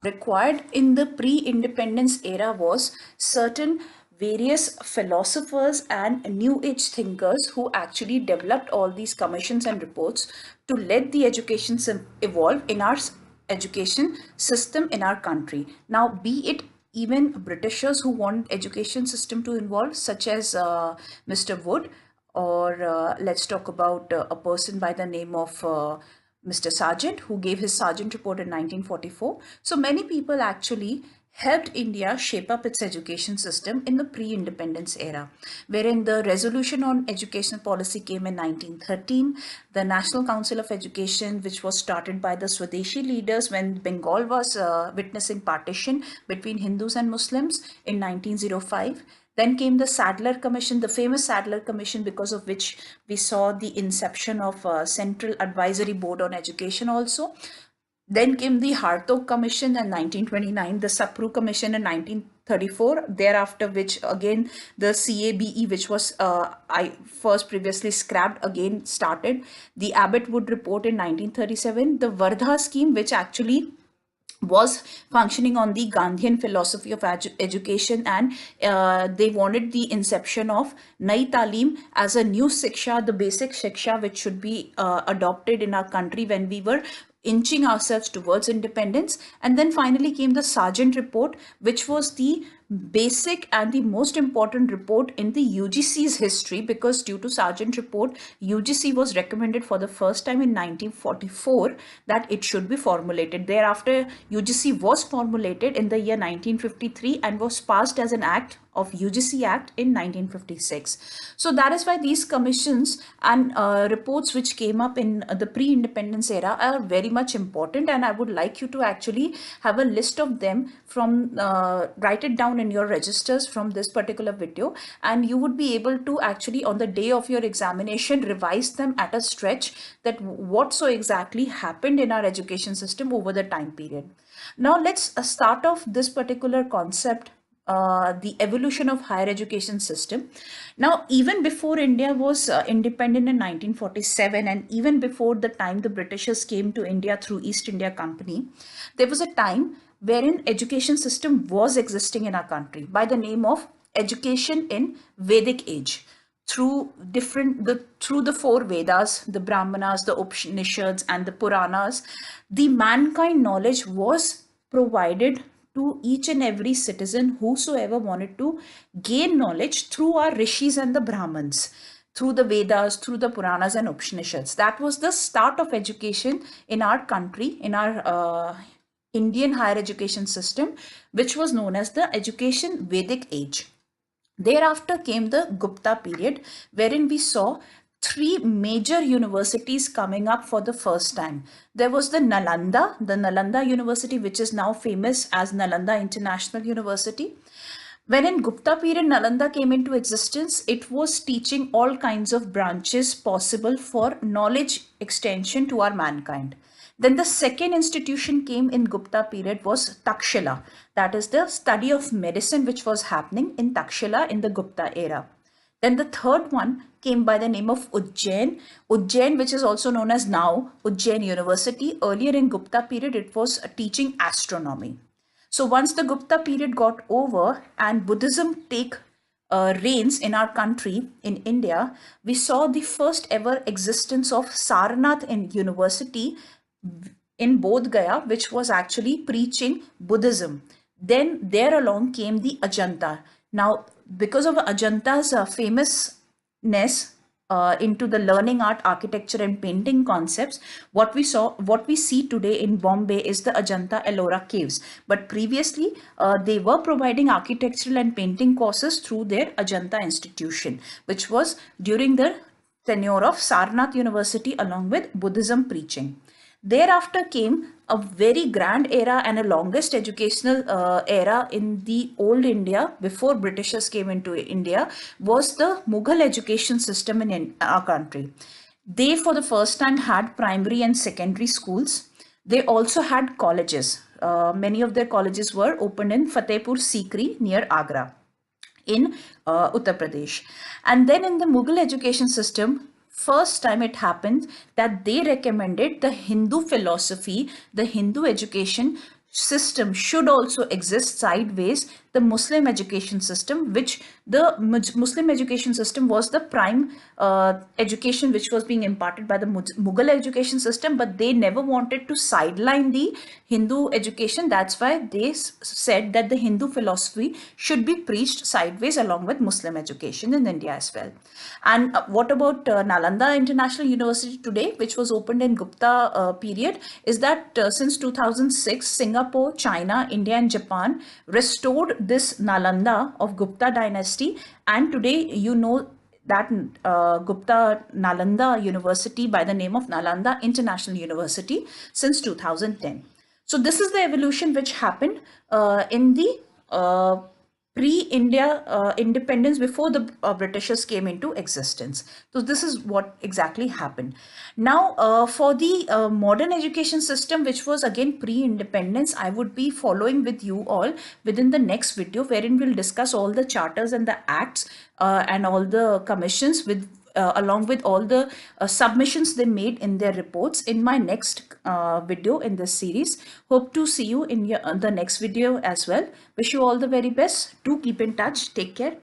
required in the pre-independence era was certain various philosophers and new age thinkers who actually developed all these commissions and reports to let the education evolve in our education system in our country. Now, be it even Britishers who want education system to evolve, such as Mr. Wood, or let's talk about a person by the name of Mr. Sargent, who gave his Sargent report in 1944. So many people actually helped India shape up its education system in the pre-independence era, wherein the resolution on educational policy came in 1913, the National Council of Education, which was started by the Swadeshi leaders when Bengal was witnessing partition between Hindus and Muslims in 1905. Then came the Sadler Commission, the famous Sadler Commission, because of which we saw the inception of Central Advisory Board on Education also. Then came the Hartog Commission in 1929, the Sapru Commission in 1934, thereafter which again the CABE, which was I first previously scrapped, again started. The Abbott Wood Report in 1937, the Vardha Scheme, which actually was functioning on the Gandhian philosophy of education, and they wanted the inception of Nai Talim as a new Shiksha, the basic Shiksha, which should be adopted in our country when we were inching ourselves towards independence. And then finally came the Sargent report, which was the basic and the most important report in the UGC's history, because due to Sargent report, UGC was recommended for the first time in 1944 that it should be formulated. Thereafter, UGC was formulated in the year 1953 and was passed as an act of UGC Act in 1956. So that is why these commissions and reports which came up in the pre-independence era are very much important, and I would like you to actually have a list of them from write it down in your registers from this particular video, and you would be able to actually on the day of your examination revise them at a stretch, that what so exactly happened in our education system over the time period. Now let's start off this particular concept, the evolution of higher education system. Now, even before India was independent in 1947, and even before the time the Britishers came to India through East India Company, there was a time wherein education system was existing in our country by the name of education in Vedic age. Through the four Vedas, the Brahmanas, the Upanishads, and the Puranas, the mankind knowledge was provided to each and every citizen whosoever wanted to gain knowledge through our rishis and the Brahmins, through the Vedas, through the Puranas and Upanishads. That was the start of education in our country, in our Indian higher education system, which was known as the education Vedic age. Thereafter came the Gupta period, wherein we saw three major universities coming up for the first time. There was the Nalanda University, which is now famous as Nalanda International University. When in Gupta period Nalanda came into existence, it was teaching all kinds of branches possible for knowledge extension to our mankind. Then the second institution came in Gupta period was Takshila, that is the study of medicine which was happening in Takshila in the Gupta era. Then the third one came by the name of Ujjain, which is also known as now Ujjain University. Earlier in Gupta period, it was teaching astronomy. So once the Gupta period got over and Buddhism take reigns in our country, in India, we saw the first ever existence of Sarnath University in Bodh Gaya, which was actually preaching Buddhism. Then there along came the Ajanta. Now, because of Ajanta's famousness into the learning art, architecture, and painting concepts, what we see today in Bombay is the Ajanta Ellora caves. But previously, they were providing architectural and painting courses through their Ajanta institution, which was during the tenure of Sarnath University along with Buddhism preaching. Thereafter came a very grand era and a longest educational era in the old India before Britishers came into India, was the Mughal education system in our country. They for the first time had primary and secondary schools. They also had colleges. Many of their colleges were opened in Fatehpur Sikri near Agra in Uttar Pradesh. And then in the Mughal education system, first time it happened that they recommended the Hindu philosophy, the Hindu education system should also exist sideways the Muslim education system, which the Muslim education system was the prime education which was being imparted by the Mughal education system, but they never wanted to sideline the Hindu education. That's why they said that the Hindu philosophy should be preached sideways along with Muslim education in India as well. And what about Nalanda International University today, which was opened in Gupta period, is that since 2006, Singapore, China, India and Japan restored this Nalanda of Gupta dynasty, and today you know that Gupta Nalanda University by the name of Nalanda International University since 2010. So this is the evolution which happened in the pre-India independence, before the Britishers came into existence. So this is what exactly happened. Now, for the modern education system, which was again pre-independence, I would be following with you all within the next video, wherein we'll discuss all the charters and the acts and all the commissions with along with all the submissions they made in their reports in my next video in this series. Hope to see you in the next video as well. Wish you all the very best. Do keep in touch. Take care.